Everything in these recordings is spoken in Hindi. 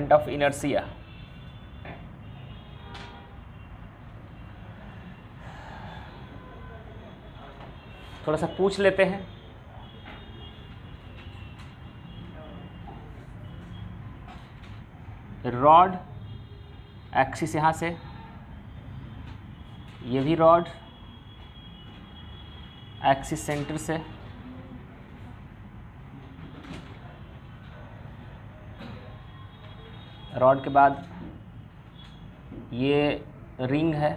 Moment of inertia. थोड़ा सा पूछ लेते हैं। रॉड एक्सिस यहाँ से, ये भी रॉड एक्सिस सेंटर से, रॉड के बाद ये रिंग है,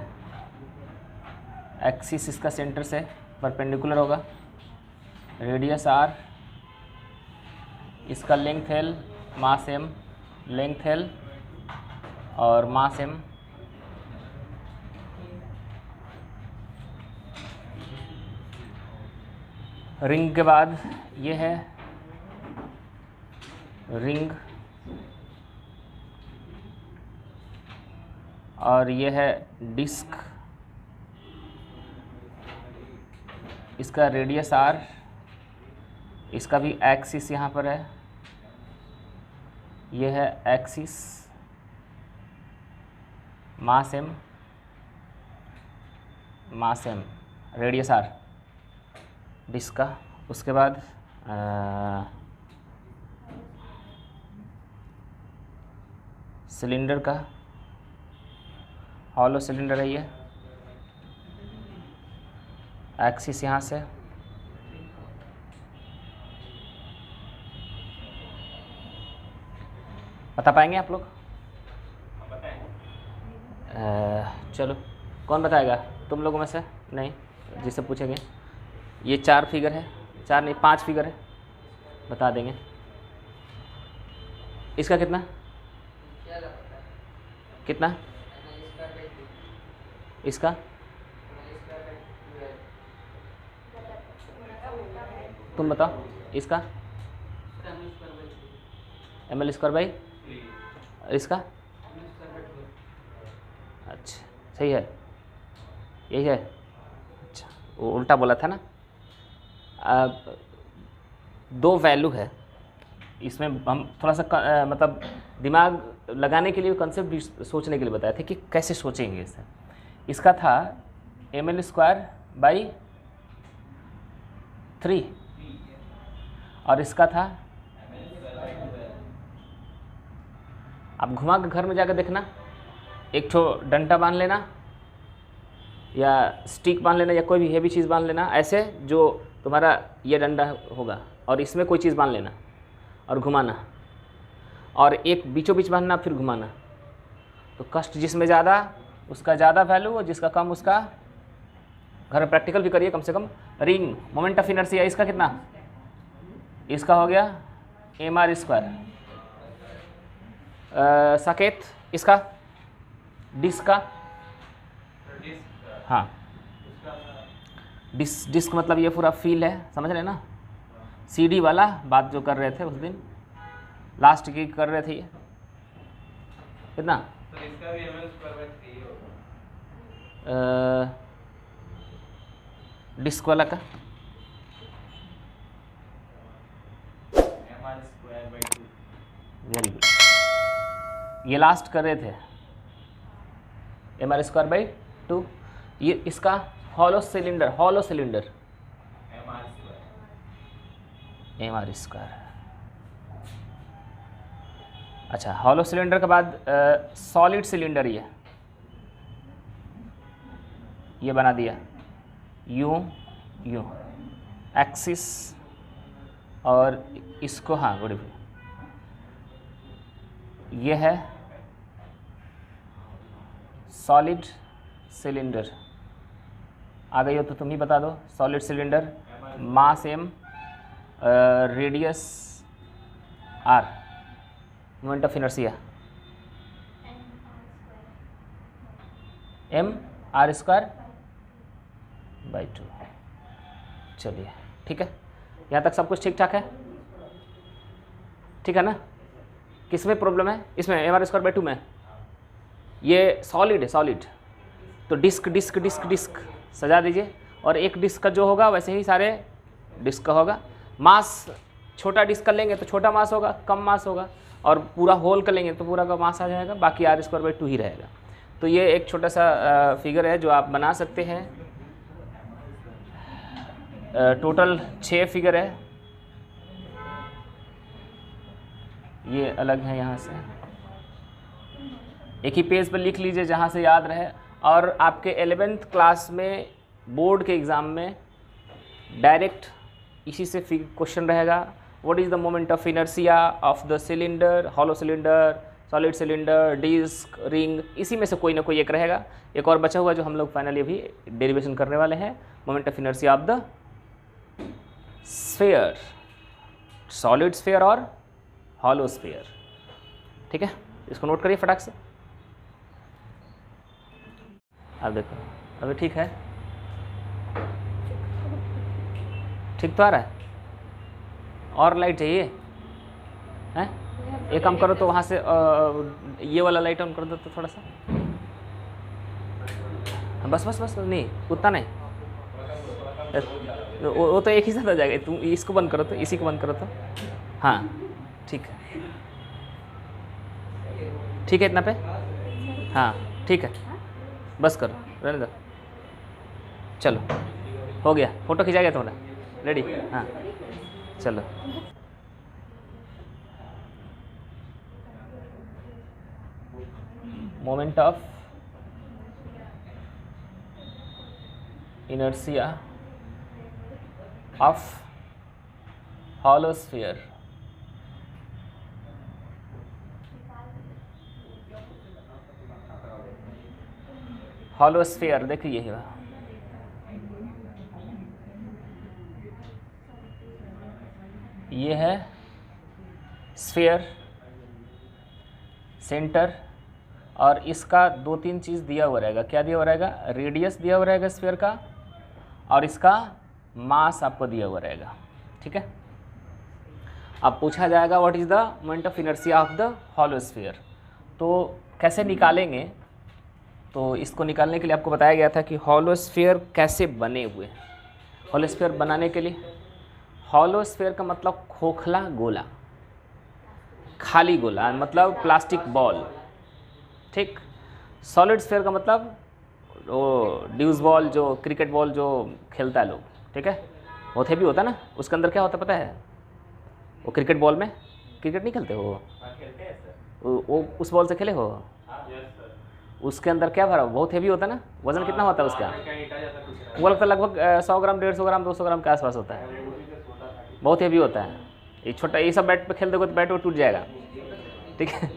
एक्सिस इसका सेंटर से परपेंडिकुलर होगा, रेडियस आर, इसका लेंथ एल, मास एम, लेंथ एल और मास एम। रिंग के बाद ये है रिंग और ये है डिस्क, इसका रेडियस आर, इसका भी एक्सिस यहाँ पर है, ये है axis, mass M, mass M, radius R disc का। उसके बाद सिलेंडर का, हॉलो सिलेंडर है ये, एक्सिस यहाँ से, बता पाएंगे आप लोग? चलो कौन बताएगा तुम लोगों में से? नहीं, जिससे पूछेंगे। ये 4 फिगर है, 4 नहीं 5 फिगर है, बता देंगे। इसका कितना कितना? इसका तुम बताओ। इसका ml²/, इसका अच्छा सही है, यही है। अच्छा वो उल्टा बोला था ना। दो वैल्यू है इसमें, हम थोड़ा सा मतलब दिमाग लगाने के लिए, कंसेप्ट भी सोचने के लिए बताए थे कि कैसे सोचेंगे इसे। इसका था ml²/3 और इसका था, आप घुमा के घर में जाकर देखना, एक ठो डंडा बांध लेना या स्टिक बांध लेना या कोई भी हेवी चीज़ बांध लेना, ऐसे जो तुम्हारा ये डंडा होगा और इसमें कोई चीज़ बांध लेना और घुमाना, और एक बीचों बीच बांधना फिर घुमाना। तो कष्ट जिसमें ज़्यादा उसका ज़्यादा वैल्यू और जिसका कम उसका, घर में प्रैक्टिकल भी करिए कम से कम। रिंग मोमेंट ऑफ इनर्शिया, इसका कितना? इसका हो गया mr²। साकेत इसका, डिस्क का, हाँ डिस्क मतलब ये पूरा फील है, समझ रहे ना? सीडी वाला बात जो कर रहे थे उस दिन, लास्ट की कर रहे थे, ये कितना? तो इसका भी ml²/3 होगा। डिस्क वाला का mr²/2। वेरी गुड, ये लास्ट कर रहे थे mr²/2। ये इसका हॉलो सिलेंडर, mr²। अच्छा हॉलो सिलेंडर के बाद सॉलिड सिलेंडर, ये बना दिया यूं यूं एक्सिस, और इसको हाँ गुड, ये है सॉलिड सिलेंडर। आ गई हो तो तुम ही बता दो। Solid cylinder, mass m, radius r, moment of inertia mr²/2। चलिए ठीक है, यहाँ तक सब कुछ ठीक ठाक है? ठीक है ना? किस में प्रॉब्लम है? इसमें mr²/2 में। ये सॉलिड है, सॉलिड, तो डिस्क डिस्क डिस्क डिस्क सजा दीजिए, और एक डिस्क का जो होगा वैसे ही सारे डिस्क का होगा। मास छोटा डिस्क का लेंगे तो छोटा मास होगा, कम मास होगा। और पूरा होल कर लेंगे तो पूरा का मास आ जाएगा, बाकी r²/2 ही रहेगा। तो ये एक छोटा सा फिगर है जो आप बना सकते हैं। टोटल 6 फिगर है, ये अलग है, यहाँ से एक ही पेज पर लिख लीजिए जहाँ से याद रहे। और आपके 11th क्लास में बोर्ड के एग्ज़ाम में डायरेक्ट इसी से क्वेश्चन रहेगा। What is the moment of inertia of the cylinder, hollow cylinder, solid cylinder, disc, ring, इसी में से कोई ना कोई एक रहेगा। एक और बचा हुआ जो हम लोग फाइनली अभी डेरिवेशन करने वाले हैं, moment of inertia of the sphere, solid sphere और हॉलो स्फीयर। ठीक है, इसको नोट करिए फटाक से। अब देखो, अभी ठीक है, ठीक तो आ रहा है? और लाइट चाहिए हैं? एक काम करो तो वहाँ से ये वाला लाइट ऑन कर दो तो थोड़ा सा, बस बस बस, नहीं उतना नहीं, वो तो एक ही साथ आ जाएगा। तुम इसको बंद करो तो, इसी को बंद करो तो, हाँ ठीक है, ठीक है इतना पे, हाँ ठीक है, बस करो, रहने दो, चलो हो गया, फोटो खिंचा गया तुम्हारा, रेडी, हाँ चलो। Moment of inertia of hollow sphere, hollow sphere देखिए ये है स्फीयर सेंटर, और इसका 2-3 चीज़ दिया हुआ रहेगा। क्या दिया हुआ रहेगा? रेडियस दिया हुआ रहेगा स्फीयर का, और इसका मास आपको दिया हुआ रहेगा। ठीक है, अब पूछा जाएगा what is the moment of inertia of the hollow sphere. तो कैसे निकालेंगे? तो इसको निकालने के लिए आपको बताया गया था कि हॉलो स्फीयर कैसे बने हुए हैं। हॉलो स्फीयर बनाने के लिए, हॉलो स्फीयर का मतलब खोखला गोला, खाली गोला मतलब प्लास्टिक बॉल। ठीक, सॉलिड स्फीयर का मतलब वो ड्यूस बॉल, जो क्रिकेट बॉल जो खेलता है लोग, ठीक है, बहुत हैवी होता है ना, उसके अंदर क्या होता है पता है? वो क्रिकेट बॉल में, क्रिकेट नहीं खेलते हो खेलते हैं सर। वो उस बॉल से खेले हो? Yes sir. उसके अंदर क्या भरा, बहुत हैवी होता है ना, वजन कितना होता है उसका? क्या ईंटा जैसा कुछ है। वो लगता है लगभग 100 ग्राम, 150 ग्राम, 200 ग्राम के आसपास होता है, बहुत हैवी होता है। ये छोटा, ये सब बैट पे खेल दोगे तो बैट वो टूट जाएगा। ठीक है,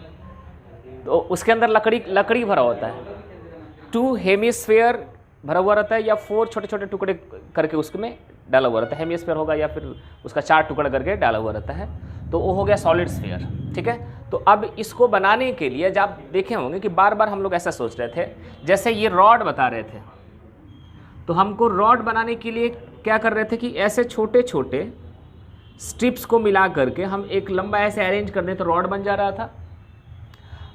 तो उसके अंदर लकड़ी भरा होता है। 2 हेमिस्फीयर भरा हुआ रहता है, या 4 छोटे छोटे टुकड़े करके उसमें डाला हुआ रहता है। हेमिस्फीयर होगा या फिर उसका 4 टुकड़ा करके डाला हुआ रहता है, तो वो हो गया सॉलिड स्फीयर। ठीक है, तो अब इसको बनाने के लिए जब आप देखे होंगे कि बार बार हम लोग ऐसा सोच रहे थे, जैसे ये रॉड बता रहे थे, तो हमको रॉड बनाने के लिए क्या कर रहे थे कि ऐसे छोटे छोटे स्ट्रिप्स को मिला करके हम एक लंबा ऐसे अरेंज कर दें तो रॉड बन जा रहा था।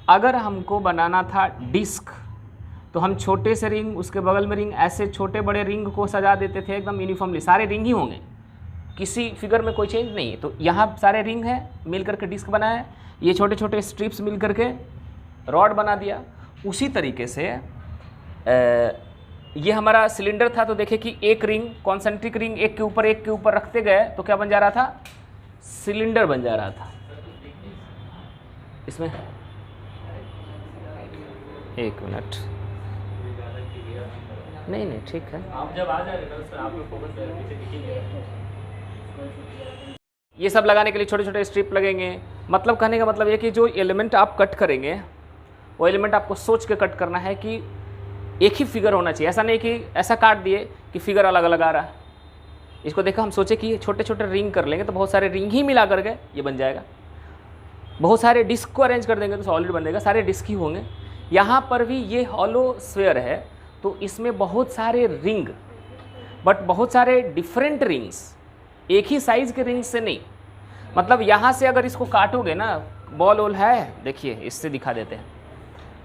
अगर हमको बनाना था डिस्क, तो हम छोटे से रिंग, उसके बगल में रिंग, ऐसे छोटे बड़े रिंग को सजा देते थे एकदम यूनिफॉर्मली, सारे रिंग ही होंगे, किसी फिगर में कोई चेंज नहीं है। तो यहाँ सारे रिंग है, मिल करके डिस्क बना है, ये छोटे छोटे स्ट्रिप्स मिल करके रॉड बना दिया। उसी तरीके से ये हमारा सिलेंडर था, तो देखिए कि एक रिंग, कॉन्सेंट्रिक रिंग एक के ऊपर रखते गए तो क्या बन जा रहा था? सिलेंडर बन जा रहा था। इसमें एक मिनट, नहीं ठीक है, आप जब आ जाएगा सर, आप लोग फोकस पीछे दिखेंगे। ये सब लगाने के लिए छोटे छोटे स्ट्रिप लगेंगे। मतलब कहने का मतलब ये कि जो एलिमेंट आप कट करेंगे, वो एलिमेंट आपको सोच के कट करना है कि एक ही फिगर होना चाहिए। ऐसा नहीं कि ऐसा काट दिए कि फिगर अलग अलग आ रहा है। इसको देखा, हम सोचे कि छोटे छोटे रिंग कर लेंगे तो बहुत सारे रिंग ही मिला करके ये बन जाएगा। बहुत सारे डिस्क को अरेंज कर देंगे तो सॉलिड बन जाएगा, सारे डिस्क ही होंगे। यहाँ पर भी ये हॉलो स्फीयर है, तो इसमें बहुत सारे रिंग, बट बहुत सारे डिफरेंट रिंग्स, एक ही साइज़ के रिंग्स से नहीं। मतलब यहाँ से अगर इसको काटोगे ना, बॉल वॉल है, देखिए इससे दिखा देते हैं,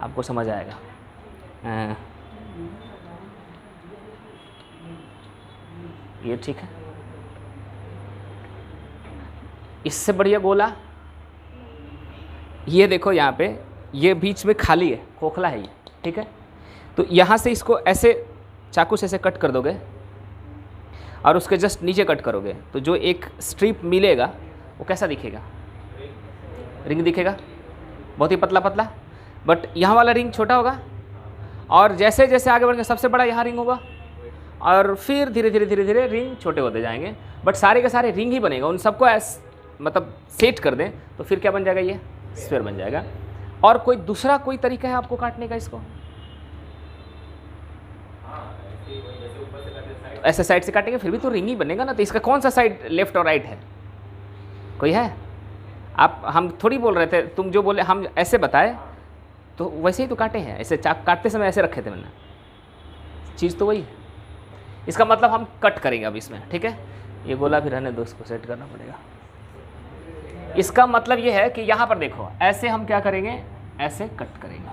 आपको समझ आएगा। ये ठीक है, इससे बढ़िया गोला ये देखो यहाँ पे ये बीच में खाली है, खोखला है ये, ठीक है। तो यहाँ से इसको ऐसे चाकू से ऐसे कट कर दोगे और उसके जस्ट नीचे कट करोगे तो जो एक स्ट्रिप मिलेगा वो कैसा दिखेगा? रिंग दिखेगा, बहुत ही पतला पतला, बट यहाँ वाला रिंग छोटा होगा और जैसे जैसे आगे बढ़ेंगे सबसे बड़ा यहाँ रिंग होगा और फिर धीरे धीरे धीरे धीरे रिंग छोटे होते जाएंगे, बट सारे के सारे रिंग ही बनेगा। उन सबको मतलब सेट कर दें तो फिर क्या बन जाएगा? ये स्फीयर बन जाएगा। और कोई दूसरा कोई तरीका है आपको काटने का इसको? ऐसे साइड से काटेंगे फिर भी तो रिंग ही बनेगा ना। तो इसका कौन सा साइड लेफ्ट और राइट है? कोई है? आप हम थोड़ी बोल रहे थे, तुम जो बोले हम ऐसे बताए तो वैसे ही तो काटे हैं, ऐसे चाक काटते समय ऐसे रखे थे मैंने, चीज़ तो वही है। इसका मतलब हम कट करेंगे अब इसमें, ठीक है। ये गोला भी रहने दो, इसको सेट करना पड़ेगा। इसका मतलब ये है कि यहाँ पर देखो ऐसे हम क्या करेंगे, ऐसे कट करेंगे,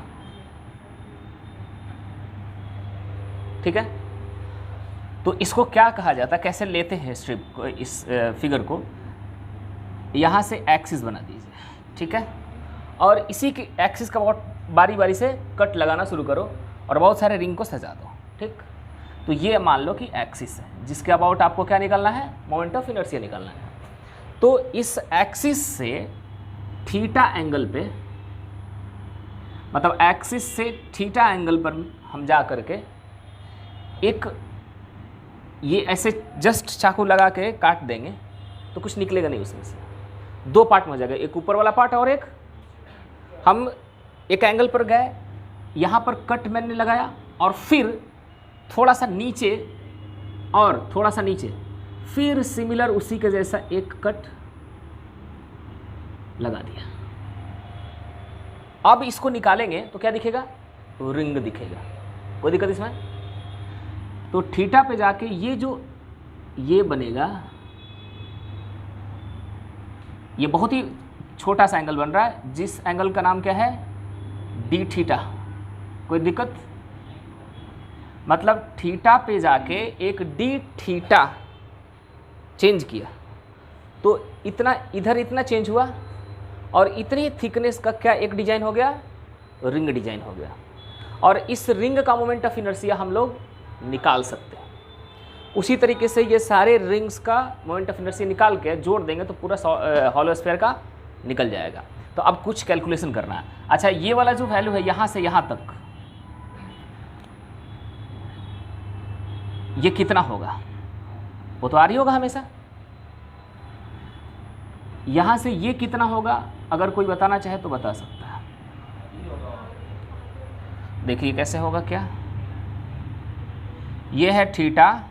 ठीक है। तो इसको क्या कहा जाता है, कैसे लेते हैं स्ट्रिप को, इस फिगर को यहाँ से एक्सिस बना दीजिए, ठीक है। और इसी के एक्सिस का बहुत बारी बारी से कट लगाना शुरू करो और बहुत सारे रिंग को सजा दो, ठीक। तो ये मान लो कि एक्सिस है जिसके अबाउट आपको क्या निकालना है? मोमेंट ऑफ इनर्शिया निकालना है। तो इस एक्सिस से थीटा एंगल पे, मतलब एक्सिस से थीटा एंगल पर हम जा करके एक ये ऐसे जस्ट चाकू लगा के काट देंगे तो कुछ निकलेगा नहीं उसमें से। दो पार्ट में हो जाएगा, एक ऊपर वाला पार्ट और एक हम एक एंगल पर गए, यहाँ पर कट मैंने लगाया और फिर थोड़ा सा नीचे और थोड़ा सा नीचे फिर सिमिलर उसी के जैसा एक कट लगा दिया। अब इसको निकालेंगे तो क्या दिखेगा? रिंग दिखेगा। कोई दिक्कत इसमें? तो थीटा पे जाके ये जो ये बनेगा, ये बहुत ही छोटा सा एंगल बन रहा है जिस एंगल का नाम क्या है? D theta. कोई दिक्कत? मतलब थीटा पे जाके एक डी थीटा चेंज किया तो इतना इधर इतना चेंज हुआ और इतनी थिकनेस का क्या एक डिजाइन हो गया? रिंग डिजाइन हो गया। और इस रिंग का मोमेंट ऑफ इनर्शिया हम लोग निकाल सकते हैं। उसी तरीके से ये सारे रिंग्स का मोमेंट ऑफ इनर्शिया निकाल के जोड़ देंगे तो पूरा हॉलो स्फीयर का निकल जाएगा। तो अब कुछ कैलकुलेशन करना है। अच्छा, ये वाला जो वैल्यू है यहाँ से यहाँ तक, ये कितना होगा? वो तो आ रही होगा हमेशा। यहाँ से ये कितना होगा? अगर कोई बताना चाहे तो बता सकता है। देखिए कैसे होगा। क्या ये है थीटा,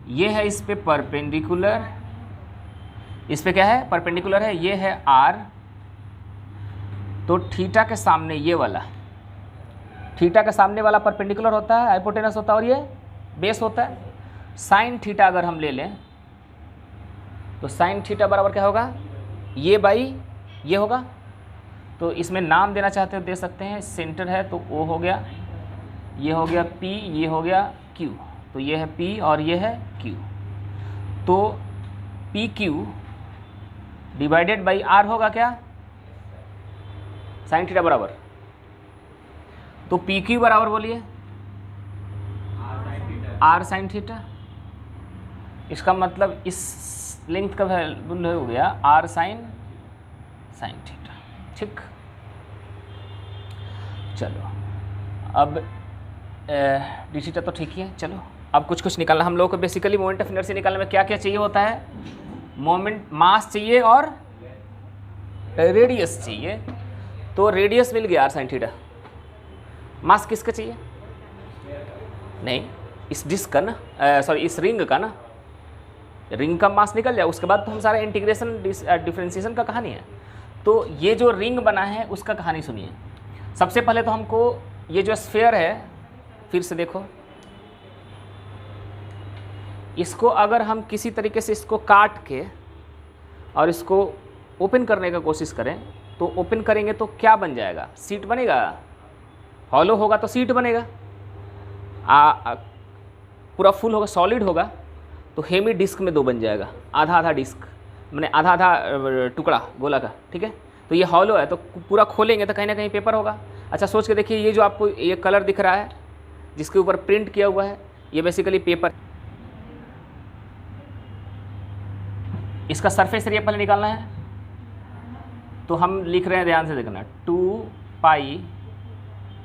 ये है इस पे परपेंडिकुलर, इस पे क्या है? परपेंडिकुलर है। ये है आर। तो थीटा के सामने ये वाला, थीटा के सामने वाला परपेंडिकुलर होता है, हाइपोटेनस होता है और ये बेस होता है। साइन थीटा अगर हम ले लें तो साइन थीटा बराबर क्या होगा? ये बाई ये होगा। तो इसमें नाम देना चाहते हो दे सकते हैं। सेंटर है तो ओ हो गया, ये हो गया पी, ये हो गया क्यू। तो ये है पी और ये है क्यू। तो P Q divided by R होगा क्या? साइन थीटा बराबर। तो पी क्यू बराबर बोलिए आर साइन थीटा। इसका मतलब इस लेंथ का वैल्यू हो गया आर साइन थीटा, ठीक। चलो अब डी थीटा तो ठीक ही है। चलो अब कुछ निकालना हम लोगों को। बेसिकली मोमेंट ऑफ इनर्शिया निकालने में क्या क्या चाहिए होता है? मोमेंट, मास चाहिए और रेडियस चाहिए। तो रेडियस मिल गया आर साइन थीटा। मास किसका चाहिए? नहीं, इस डिस्क का ना, सॉरी इस रिंग का ना। रिंग का मास निकल जाए उसके बाद तो हम सारा इंटीग्रेशन डिफरेंशिएशन का कहानी है। तो ये जो रिंग बना है उसका कहानी सुनिए। सबसे पहले तो हमको ये जो स्फीयर है, फिर से देखो, इसको अगर हम किसी तरीके से इसको काट के और इसको ओपन करने का कोशिश करें तो ओपन करेंगे तो क्या बन जाएगा? सीट बनेगा। हॉलो होगा तो सीट बनेगा। पूरा फुल होगा, सॉलिड होगा तो हेमी डिस्क में दो बन जाएगा। आधा आधा डिस्क, मैंने आधा आधा टुकड़ा गोला का, ठीक है। तो ये हॉलो है, तो पूरा खोलेंगे तो कहीं ना कहीं पेपर होगा। अच्छा सोच के देखिए, ये जो आपको ये कलर दिख रहा है जिसके ऊपर प्रिंट किया हुआ है, ये बेसिकली पेपर। इसका सरफेस एरिया पहले निकालना है, तो हम लिख रहे हैं, ध्यान से देखना, 2 पाई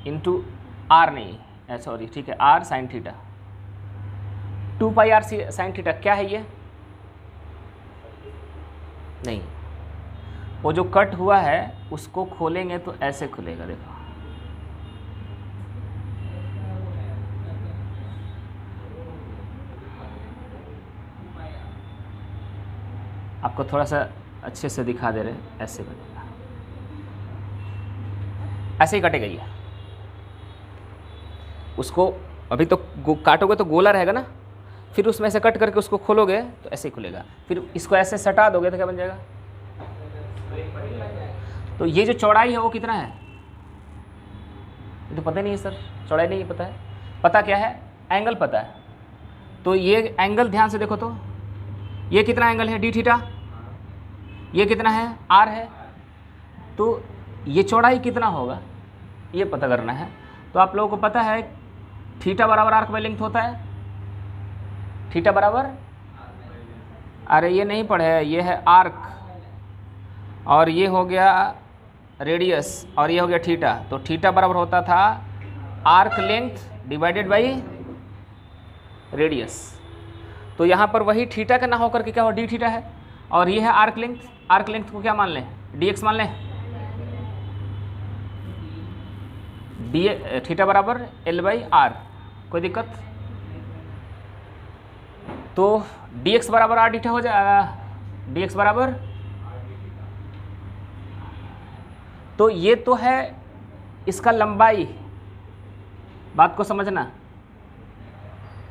इंटू आर, नहीं सॉरी, ठीक है, R sine theta. 2 pi R sine theta क्या है ये? नहीं, वो जो कट हुआ है उसको खोलेंगे तो ऐसे खुलेगा, देखो। आपको थोड़ा सा अच्छे से दिखा दे रहे हैं, ऐसे बनेगा, ऐसे ही कटेगा ये। उसको अभी तो काटोगे तो गोला रहेगा ना, फिर उसमें से कट करके उसको खोलोगे तो ऐसे ही खुलेगा। फिर इसको ऐसे सटा दोगे तो क्या बन जाएगा? तो ये जो चौड़ाई है वो कितना है? ये तो पता नहीं है सर, चौड़ाई नहीं पता है। पता क्या है? एंगल पता है। तो ये एंगल ध्यान से देखो तो, ये कितना एंगल है? D theta. ये कितना है? आर है। तो ये चौड़ाई कितना होगा ये पता करना है। तो आप लोगों को पता है थीटा बराबर आर्क बाई लेंथ होता है। थीटा बराबर, अरे ये नहीं पढ़े, ये है आर्क, और ये हो गया रेडियस, और ये हो गया थीटा। तो थीटा बराबर होता था arc length divided by radius. तो यहाँ पर वही थीटा का ना होकर के क्या हो, डी थीटा है, और ये है आर्क लेंथ। आर्क लेंथ को क्या मान लें? डी एक्स मान लें। डी थीटा बराबर एल बाई आर, कोई दिक्कत? तो डी एक्स बराबर आर थीटा हो जाएगा। डी एक्स बराबर, तो ये तो है इसका लंबाई, बात को समझना।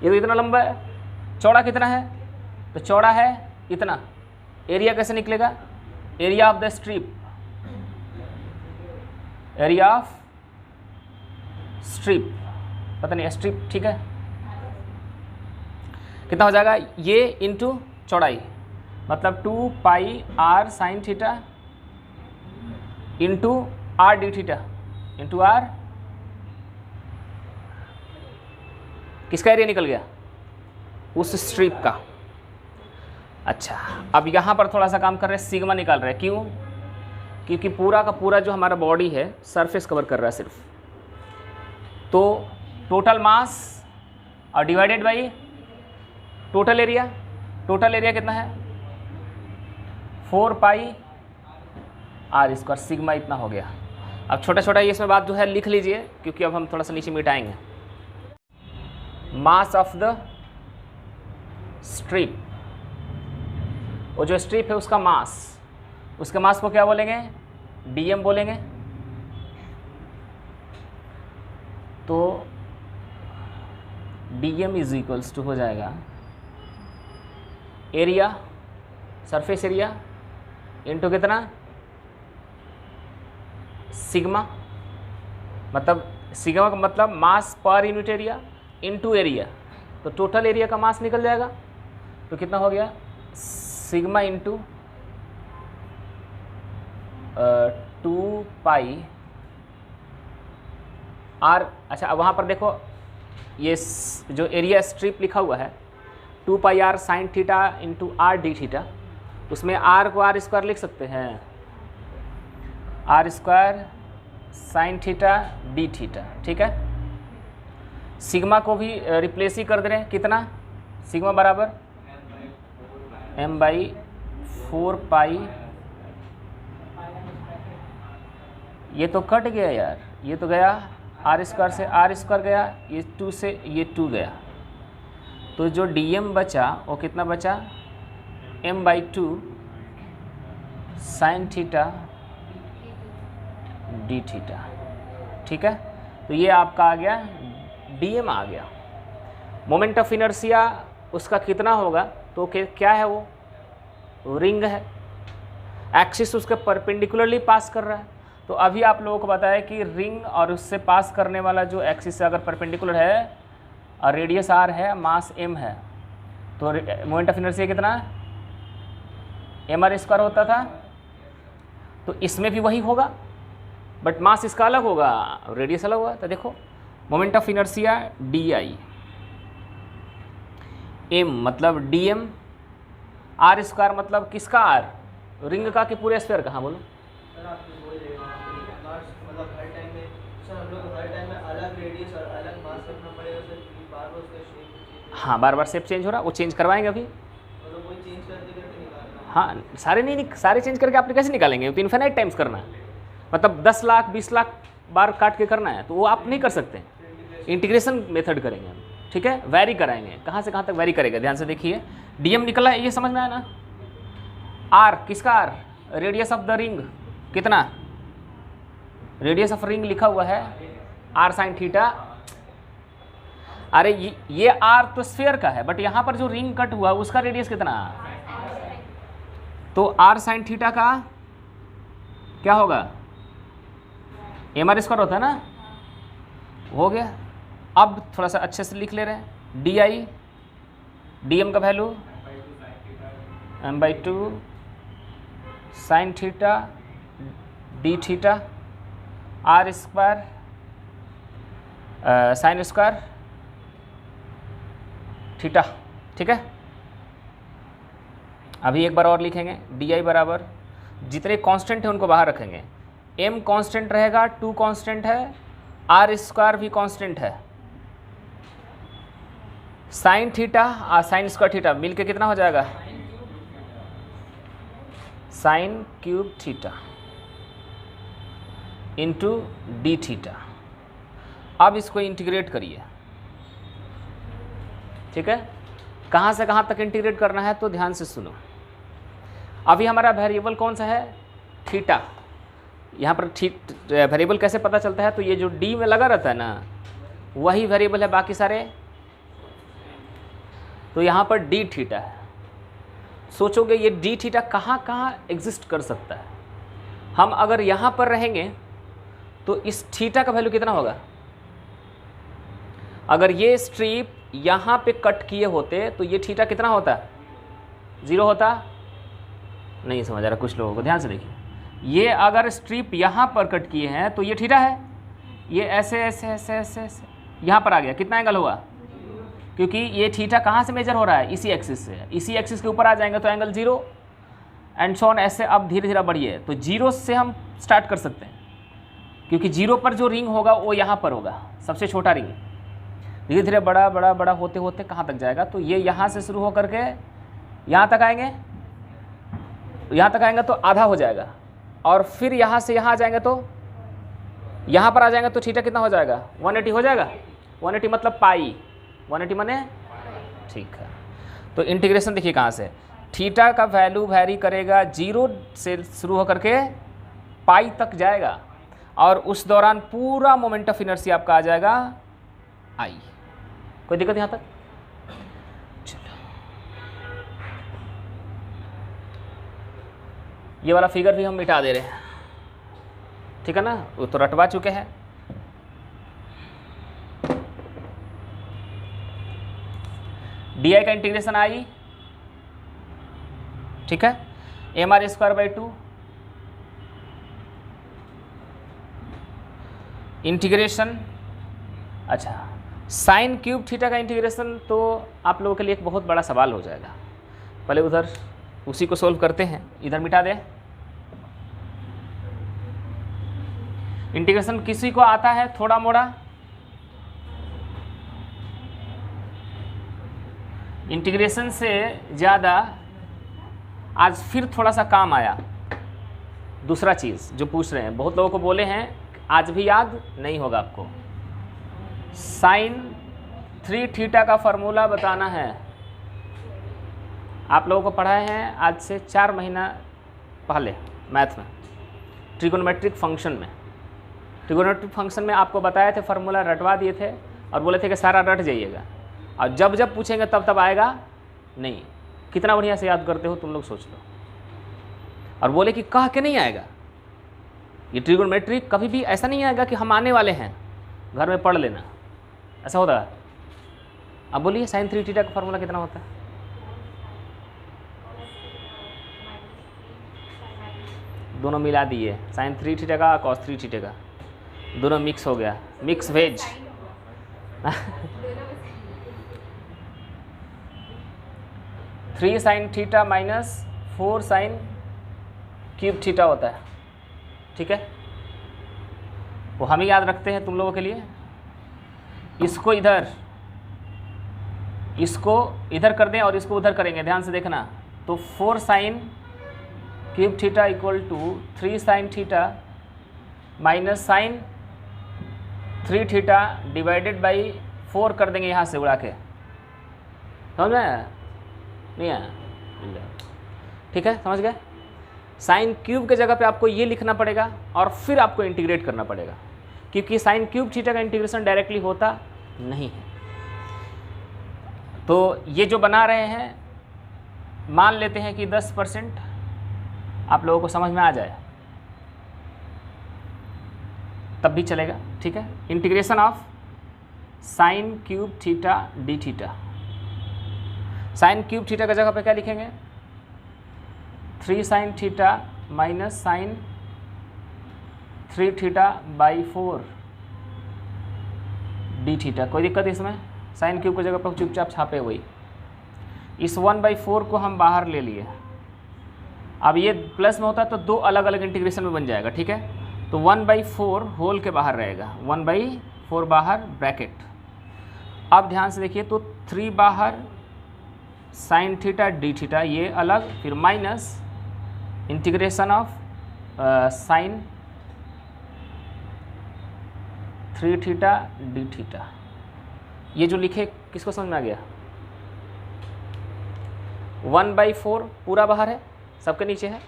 ये तो इतना लंबा है, चौड़ा कितना है? तो चौड़ा है इतना। एरिया कैसे निकलेगा? Area of the strip, area of strip, पता नहीं स्ट्रिप, ठीक है। कितना हो जाएगा? ये इंटू चौड़ाई, मतलब 2 pi R sine theta into R D theta into R. किसका एरिया निकल गया? उस स्ट्रिप का। अच्छा, अब यहाँ पर थोड़ा सा काम कर रहे हैं, सिग्मा निकाल रहे हैं। क्यों? क्योंकि पूरा का पूरा जो हमारा बॉडी है सरफेस कवर कर रहा है सिर्फ, तो टोटल मास और divided by total area. Total area कितना है? 4 पाई आर स्क्वायर, सिग्मा इतना हो गया। अब छोटा छोटा ये इसमें बात जो है लिख लीजिए, क्योंकि अब हम थोड़ा सा नीचे मिटाएंगे। मास ऑफ द स्ट्रिप, वो जो स्ट्रिप है उसका मास, उसके मास को क्या बोलेंगे? डीएम बोलेंगे। तो डीएम इज इक्वल्स टू हो जाएगा एरिया, सरफेस एरिया इंटू कितना? सिग्मा। मतलब सिग्मा का मतलब मास पर यूनिट एरिया इंटू एरिया। तो टोटल एरिया का मास निकल जाएगा। तो कितना हो गया? Sigma into 2 pi R. अच्छा, अब वहाँ पर देखो ये जो एरिया स्ट्रिप लिखा हुआ है 2 pi R sine theta into R D theta, उसमें आर को आर स्क्वायर लिख सकते हैं, R square sine theta D theta, ठीक है। सिग्मा को भी रिप्लेस ही कर दे रहे हैं। कितना? सिग्मा बराबर m/4 पाई। ये तो कट गया यार, ये तो गया आर स्क्वायर से आर स्क्वायर गया, ये 2 से ये 2 गया। तो जो dm बचा वो कितना बचा? m/2 sine theta D theta, ठीक है। तो ये आपका आ गया, dm आ गया। मोमेंट ऑफ इनर्शिया उसका कितना होगा? तो क्या है वो? रिंग है, एक्सिस उसके परपेंडिकुलरली पास कर रहा है। तो अभी आप लोगों को बताया कि रिंग और उससे पास करने वाला जो एक्सिस से अगर परपेंडिकुलर है और रेडियस r है, मास m है, तो मोमेंट ऑफ इनर्शिया कितना? mr स्क्वायर होता था। तो इसमें भी वही होगा, बट मास इसका अलग होगा, रेडियस अलग होगा। तो देखो moment of inertia d I, M मतलब डी एम, आर स्क्वायर मतलब किसका आर, रिंग का कि पूरे स्फीयर का। हाँ बोलो। सर आप कुछ बोल रहे हो मतलब हर टाइम में सर हम लोग हर टाइम में अलग रेडियस और अलग मास रखना पड़ेगा सर, क्योंकि बार बार उसका शेप हाँ बार बार शेप चेंज हो रहा, वो चेंज करवाएंगे अभी। मतलब वही चेंज करते करते निकालना। हाँ सारे नहीं, सारे चेंज करके आप कैसे निकालेंगे, तो इन्फिनाइट टाइम्स करना है, मतलब 10 लाख 20 लाख बार काट के करना है, तो वो आप नहीं कर सकते। इंटीग्रेशन मेथड करेंगे हम, ठीक है, वैरी कराएंगे, कहाँ से कहाँ तक वैरी करेगा, ध्यान से देखिए। डीएम निकला ये समझ में आया ना। आर किसका R, radius of the ring कितना, रेडियस ऑफ रिंग लिखा हुआ है आर साइन थीटा। अरे ये आर तो स्फीयर का है, बट यहाँ पर जो रिंग कट हुआ उसका रेडियस कितना, तो आर साइन थीटा का क्या होगा, एम आर स्क्वायर होता है ना, हो गया। अब थोड़ा सा अच्छे से लिख ले रहे हैं, डी आई, डी एम का value m/2 sine theta D theta, R square sine square theta, ठीक है। अभी एक बार और लिखेंगे, डी आई बराबर जितने कांस्टेंट हैं उनको बाहर रखेंगे, m कांस्टेंट रहेगा, 2 कांस्टेंट है, आर स्क्वायर भी कांस्टेंट है, साइन थीटा और साइन स्क्वायर थीटा मिलके कितना हो जाएगा, sign cube theta into D theta. अब इसको इंटीग्रेट करिए, ठीक है। कहाँ से कहाँ तक इंटीग्रेट करना है तो ध्यान से सुनो। अभी हमारा वेरिएबल कौन सा है, थीटा। यहाँ पर वेरिएबल कैसे पता चलता है, तो ये जो डी में लगा रहता है ना वही वेरिएबल है, बाकी सारे। तो यहाँ पर डी थीटा है। सोचोगे ये डी थीटा कहाँ कहाँ एग्जिस्ट कर सकता है। हम अगर यहाँ पर रहेंगे तो इस थीटा का वैल्यू कितना होगा, अगर ये स्ट्रिप यहाँ पे कट किए होते तो ये थीटा कितना होता, 0 होता। नहीं समझ आ रहा कुछ लोगों को, ध्यान से देखिए। ये अगर स्ट्रिप यहाँ पर कट किए हैं तो ये थीटा है, ये ऐसे ऐसे ऐसे ऐसे ऐसे यहाँ पर आ गया, कितना एंगल हुआ, क्योंकि ये थीटा कहाँ से मेजर हो रहा है, इसी एक्सिस से। इसी एक्सिस के ऊपर आ जाएंगे तो एंगल 0 एंड सो ऑन, ऐसे अब धीरे धीरे बढ़िए। तो 0 से हम स्टार्ट कर सकते हैं, क्योंकि 0 पर जो रिंग होगा वो यहाँ पर होगा, सबसे छोटा रिंग। धीरे धीरे बड़ा बड़ा बड़ा होते होते कहाँ तक जाएगा, तो ये यहाँ से शुरू होकर के यहाँ तक आएंगे, यहाँ तक आएंगे तो आधा हो जाएगा, और फिर यहाँ से यहाँ आ जाएंगे तो यहाँ पर आ जाएंगे तो थीटा कितना हो जाएगा, 180 हो जाएगा। 180 मतलब पाई, 180 माने, ठीक है। तो इंटीग्रेशन देखिए कहाँ से, थीटा का वैल्यू वैरी करेगा, 0 से शुरू होकर के पाई तक जाएगा, और उस दौरान पूरा मोमेंट ऑफ इनर्शिया आपका आ जाएगा आई। कोई दिक्कत यहाँ तक, चलो। ये वाला फिगर भी हम मिटा दे रहे हैं, ठीक है ना, वो तो रटवा चुके हैं। डी आई का इंटीग्रेशन आई, ठीक है, mr²/2 इंटीग्रेशन। अच्छा, साइन क्यूब थीटा का इंटीग्रेशन तो आप लोगों के लिए एक बहुत बड़ा सवाल हो जाएगा। पहले उधर उसी को सोल्व करते हैं, इधर मिटा दे। इंटीग्रेशन किसी को आता है थोड़ा मोड़ा, इंटीग्रेशन से ज़्यादा आज फिर थोड़ा सा काम आया। दूसरा चीज़ जो पूछ रहे हैं, बहुत लोगों को बोले हैं आज भी याद नहीं होगा आपको, साइन 3 थीटा का फॉर्मूला बताना है। आप लोगों को पढ़ाए हैं आज से 4 महीना पहले मैथ में, ट्रिगोनोमेट्रिक फंक्शन में। ट्रिगोनोमेट्रिक फंक्शन में आपको बताए थे, फार्मूला रटवा दिए थे और बोले थे कि सारा रट जाइएगा, और जब जब पूछेंगे तब तब आएगा नहीं। कितना बढ़िया से याद करते हो तुम लोग, सोच लो। और बोले कि कह के नहीं आएगा, ये ट्रिगोनोमेट्रिक कभी भी ऐसा नहीं आएगा कि हम आने वाले हैं घर में पढ़ लेना, ऐसा होता है। अब बोलिए साइन 3 थीटा का फार्मूला कितना होता है, दोनों मिला दिए, साइन 3 थीटा का कॉस 3 थीटा का, दोनों मिक्स हो गया, मिक्स वेज। 3 sine theta minus 4 sine cube theta होता है, ठीक है। वो हम ही याद रखते हैं तुम लोगों के लिए। इसको इधर कर दें और इसको उधर करेंगे, ध्यान से देखना। तो 4 sine cube theta equal to 3 sine theta minus sine 3 theta divided by 4 कर देंगे यहाँ से उड़ा के, समझ में आया? नहीं आया? ठीक है, समझ गए। साइन क्यूब के जगह पे आपको ये लिखना पड़ेगा और फिर आपको इंटीग्रेट करना पड़ेगा, क्योंकि साइन क्यूब थीटा का इंटीग्रेशन डायरेक्टली होता नहीं है। तो ये जो बना रहे हैं, मान लेते हैं कि 10% आप लोगों को समझ में आ जाए तब भी चलेगा, ठीक है। Integration of sine cube theta D theta, sine cube theta का जगह पे क्या लिखेंगे? 3 sine theta minus sine 3 theta by 4 d theta. कोई दिक्कत इसमें? साइन क्यूब की जगह पर चुपचाप छापे वही। इस 1/4 को हम बाहर ले लिए। अब ये प्लस में होता है तो 2 अलग अलग इंटीग्रेशन में बन जाएगा, ठीक है। तो 1/4 होल के बाहर रहेगा, 1/4 बाहर ब्रैकेट। अब ध्यान से देखिए, तो 3 बाहर साइन थीटा डी थीटा ये अलग, फिर minus integration of sign 3 theta D theta. ये जो लिखे किसको समझ में आ गया? 1/4 पूरा बाहर है, सबके नीचे है।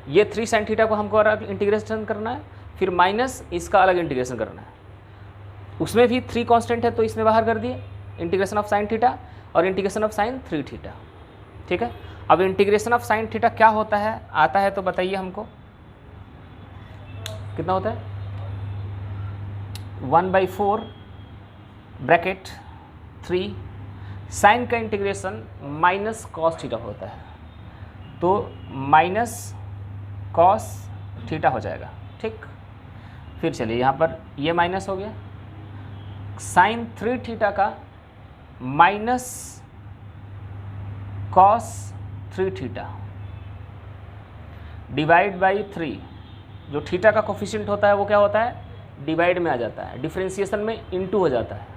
ये 3 साइन थीटा को हमको अलग इंटीग्रेशन करना है, फिर माइनस इसका अलग इंटीग्रेशन करना है। उसमें भी 3 कांस्टेंट है तो इसमें बाहर कर दिए, इंटीग्रेशन ऑफ साइन थीटा और इंटीग्रेशन ऑफ साइन 3 थीटा, ठीक है। अब इंटीग्रेशन ऑफ साइन थीटा क्या होता है, आता है तो बताइए हमको, कितना होता है? 1/4 ब्रैकेट 3 साइन का इंटीग्रेशन माइनस कॉस थीटा होता है, तो माइनस कॉस थीटा हो जाएगा, ठीक। फिर चलिए यहाँ पर ये माइनस हो गया, साइन 3 थीटा का minus cos 3 theta divide by 3। जो थीटा का कोफिशिएंट होता है वो क्या होता है? डिवाइड में आ जाता है, डिफरेंशिएशन में इनटू हो जाता है।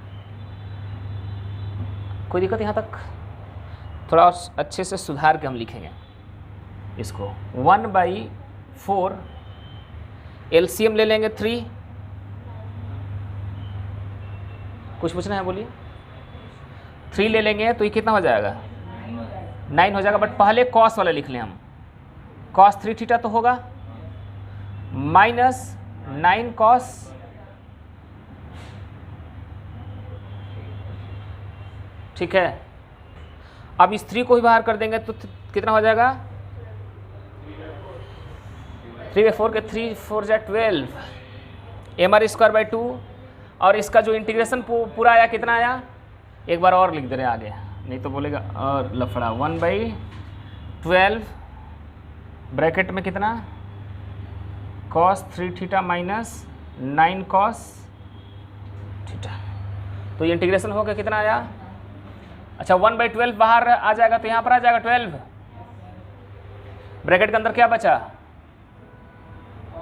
कोई दिक्कत यहाँ तक? थोड़ा अच्छे से सुधार के हम लिखेंगे इसको। 1/4 एलसीएम ले लेंगे 3। कुछ पूछना है बोलिए? 3 ले लेंगे तो ये कितना हो जाएगा? 9 हो जाएगा। बट पहले कॉस वाला लिख लें हम। कॉस 3 थीटा तो होगा माइनस 9 कॉस, ठीक है। अब इस 3 को ही बाहर कर देंगे तो कितना हो जाएगा? 3/4 के 3 4 जा 12 mr²/2। और इसका जो इंटीग्रेशन पूरा आया कितना आया? एक बार और लिख दे रहे हैं आगे, नहीं तो बोलेगा और लफड़ा। 1/12 ब्रैकेट में कितना? cos 3 theta minus 9 cos theta. तो ये इंटीग्रेशन हो गया, कितना आया? अच्छा 1/12 बाहर आ जाएगा तो यहाँ पर आ जाएगा 12। ब्रैकेट के अंदर क्या बचा?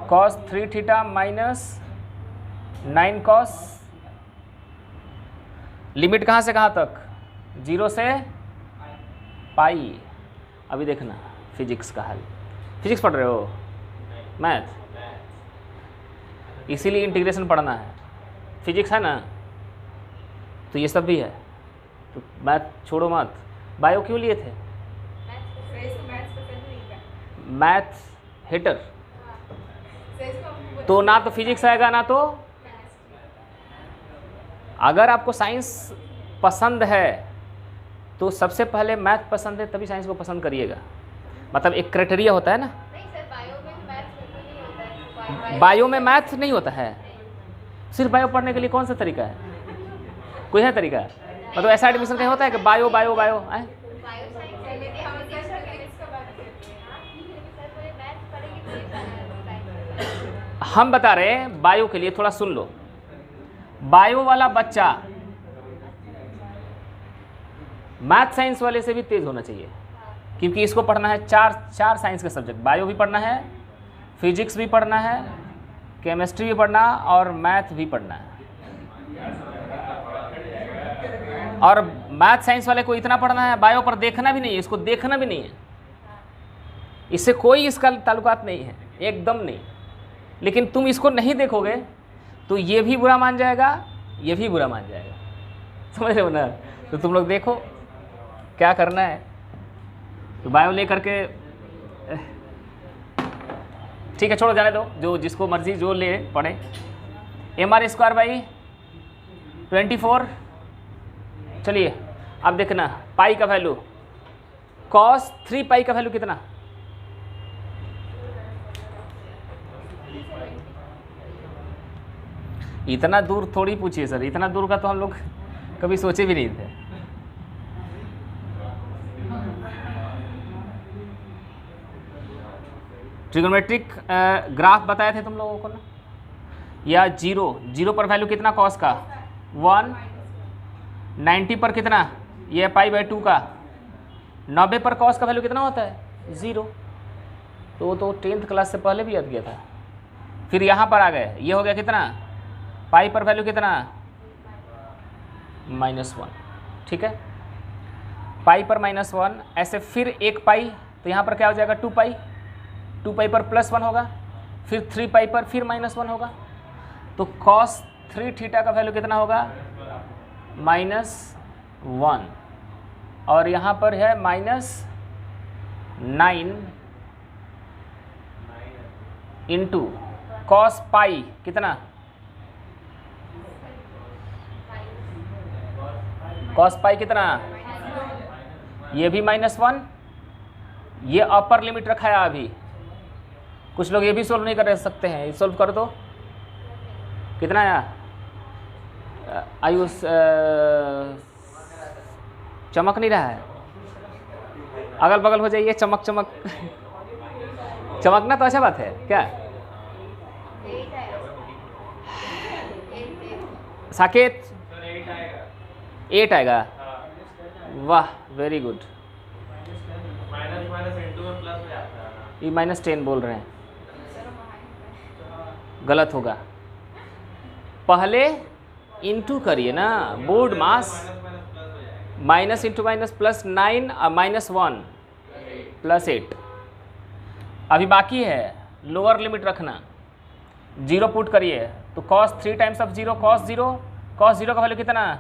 cos 3 theta minus 9 cos। Limit कहाँ से कहाँ तक? 0 से पाई। अभी देखना फिजिक्स का हल। फिजिक्स पढ़ रहे हो? मैथ? इसीलिए इंटीग्रेशन पढ़ना है। फिजिक्स है ना, तो ये सब भी है। तो मैथ छोड़ो मत। बायो क्यों लिए थे? Math hater. तो ना तो फिजिक्स आएगा ना तो, अगर आपको साइंस पसंद है तो सबसे पहले मैथ पसंद है तभी साइंस को पसंद करिएगा। मतलब एक क्राइटेरिया होता है ना। बायो में मैथ नहीं होता है। सिर्फ बायो पढ़ने के लिए कौन सा तरीका है? कोई है तरीका? मतलब ऐसा एडमिशन कहीं होता है कि बायो बायो बायो है? हम बता रहे हैं बायो के लिए, थोड़ा सुन लो। बायो वाला बच्चा मैथ साइंस वाले से भी तेज होना चाहिए, क्योंकि इसको पढ़ना है चार साइंस के सब्जेक्ट। बायो भी पढ़ना है, फिजिक्स भी पढ़ना है, केमिस्ट्री भी पढ़ना और मैथ भी पढ़ना है। और मैथ साइंस वाले को इतना पढ़ना है, बायो पर देखना भी नहीं है, इसको देखना भी नहीं है, इससे कोई इसका ताल्लुकात नहीं है, एकदम नहीं। लेकिन तुम इसको नहीं देखोगे तो ये भी बुरा मान जाएगा, ये भी बुरा मान जाएगा, समझ रहे हो ना। तो तुम लोग देखो क्या करना है। तो बायो ले करके ठीक है, छोड़ो, जाने दो, जो जिसको मर्जी जो ले पढ़े। mr² by 24। चलिए अब देखना पाई का वैल्यू, cos 3 पाई का वैल्यू कितना? इतना दूर थोड़ी पूछिए सर, इतना दूर का तो हम लोग कभी सोचे भी नहीं थे। ट्रिग्नोमेट्रिक ग्राफ बताए थे तुम लोगों को ना, या जीरो पर वैल्यू कितना कॉस का? 1। 90 पर कितना? ये π/2 का। 90 पर कॉस का वैल्यू कितना होता है? 0। तो वो तो 10th क्लास से पहले भी याद किया था। फिर यहाँ पर आ गए, ये हो गया कितना? पाई पर वैल्यू कितना? -1। ठीक है, पाई पर -1। ऐसे फिर 1 पाई, तो यहाँ पर क्या हो जाएगा? 2 पाई। 2 पाई पर +1 होगा, फिर 3 पाई पर फिर -1 होगा। तो cos 3 थीटा का वैल्यू कितना होगा? -1। और यहाँ पर है -9 इंटू cos पाई कितना? cos पाई कितना? ये भी -1। ये अपर लिमिट रखा है अभी। कुछ लोग ये भी सोल्व नहीं कर सकते हैं, ये सोल्व कर दो। कितना आया? आयुष चमक नहीं रहा है, अगल बगल हो जाइए, चमक चमकना तो अच्छा बात है क्या? साकेत 8 आएगा। वाह, वेरी गुड। ये -10 बोल रहे हैं, गलत होगा। पहले इंटू करिए ना, BODMAS. Minus into minus plus 9 -1 +8। अभी बाकी है लोअर लिमिट रखना। 0 पुट करिए तो cos 3 टाइम्स ऑफ 0 cos 0 का वैल्यू कितना?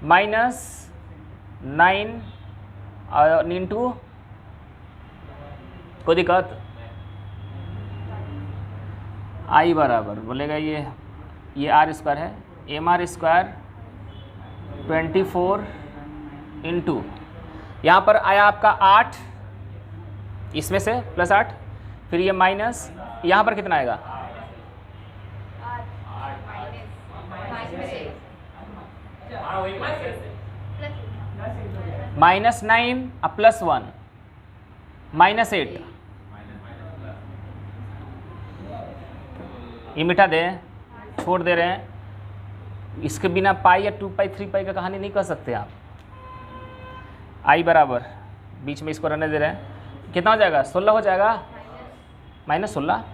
-9 इंटू, कोई दिक्कत? आई बराबर बोलेगा ये r² है, mr² 24 इंटू, यहाँ पर आया आपका 8, इसमें से +8, फिर ये माइनस, यहाँ पर कितना आएगा? -9 +1 -8। ये मिटा दें, छोड़ दे रहे हैं। इसके बिना पाई या 2 पाई 3 पाई का कहानी नहीं कर सकते आप। आई बराबर, बीच में इसको रहने दे रहे हैं, कितना हो जाएगा? 16 हो जाएगा, -16।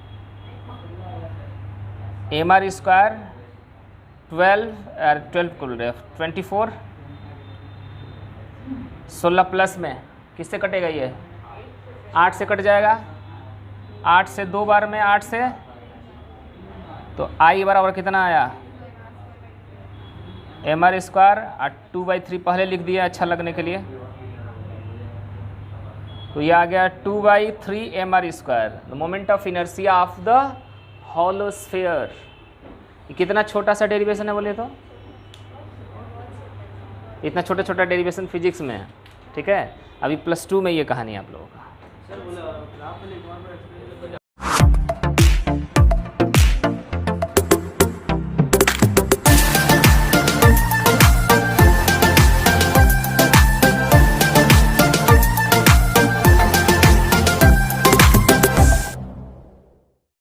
mr² 24 16 प्लस में किससे कटेगा? ये 8 से कट जाएगा, 8 से 2 बार में 8 से, तो आई बराबर कितना आया? mr² 2/3 पहले लिख दिया अच्छा लगने के लिए, तो ये आ गया 2/3 mr², the moment of inertia of the hollow sphere. ये कितना छोटा सा डेरिवेशन है बोले तो? इतना छोटा छोटा डेरिवेशन फिजिक्स में है, ठीक है। अभी +2 में ये कहानी आप लोगों का।